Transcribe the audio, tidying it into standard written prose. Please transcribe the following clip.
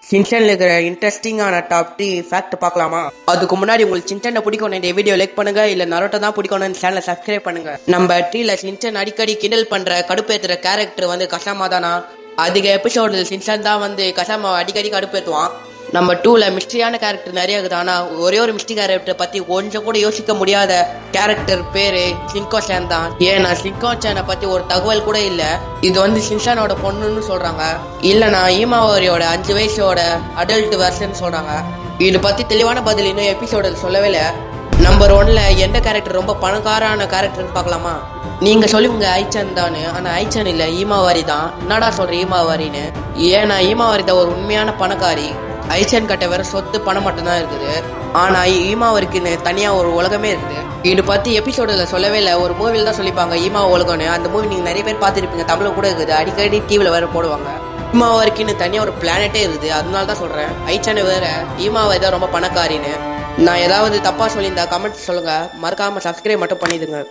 சின்சன்ல இருக்கிற இன்ட்ரெஸ்டிங்கான top 3 fact பார்க்கலாமா? அதுக்கு முன்னாடி உங்களுக்கு சின்சனை பிடிக்கும் இந்த வீடியோ லைக் பண்ணுங்க, இல்ல நரோட்டோ தான் பிடிக்கணும் சேனலை சப்ஸ்கிரைப் பண்ணுங்க. நம்ம ட்ரீல சின்சன் அடிக்கடி கிண்டல் பண்ற கடுப்பேத்துற கேரக்டர் கசாமா தானா. அதிக எபிசோடு சின்சன் தான் கசாமாவை அடிக்கடி கடுப்பேற்றுவான். நம்ம 2ல மிஸ்ட்ரியான கேரக்டர் நிறைய இருக்குது. ஆனா ஒரே ஒரு மிஸ்ட்ரி கேரக்டர் பத்தி கொஞ்சம் கூட யோசிக்க முடியாத கேரக்டர் பேரு சின்கோசேன் தான். ஏன்னா சின்கோசேனை பத்தி ஒரு தகவல் கூட இல்ல. இது சின்சானோட பொண்ணுன்னு சொல்றாங்க, இல்லனா ஈமாவாரியோட 5 வயசோட அடல்ட் வெர்ஷன் சொல்றாங்க. இது பத்தி தெளிவான பதில் இன்னும் எபிசோட சொல்லவே இல்லை. நம்பர் 1ல எந்த கேரக்டர் ரொம்ப பணக்காரான கேரக்டர்னு பார்க்கலாமா? நீங்க சொல்லுவீங்க ஐச்சன் தானு. ஆனா ஐச்சன் இல்ல, ஈமாவாரி தான். என்னடா சொல்ற ஈமாவாரின்னு? ஏன்னா ஈமாவாரி தான் ஒரு உண்மையான பணக்காரி. ஐச்சன் கிட்ட வேற சொத்து பணம் மட்டும்தான் இருக்குது. ஆனா ஈமாவரிக்குன்னு தனியா ஒரு உலகமே இருக்குது. இது பத்தி எபிசோடுல சொல்லவே இல்லை, ஒரு மூவில தான் சொல்லிப்பாங்க ஈமா உலகம்னு. அந்த மூவி நீங்க நிறைய பேர் பார்த்துருப்பீங்க, தமிழ்ல கூட இருக்குது, அடிக்கடி டிவில வேற போடுவாங்க. ஈமாவரிக்குன்னு தனியா ஒரு பிளானட்டே இருக்குது. அதனால தான் சொல்றேன் ஐச்சன் வேற, ஈமாவாரி தான் ரொம்ப பணக்காரின்னு. நான் ஏதாவது தப்பா சொல்லியிருந்தா கமெண்ட் சொல்லுங்க, மறக்காம சப்ஸ்கிரைப் மட்டும் பண்ணிடுங்க.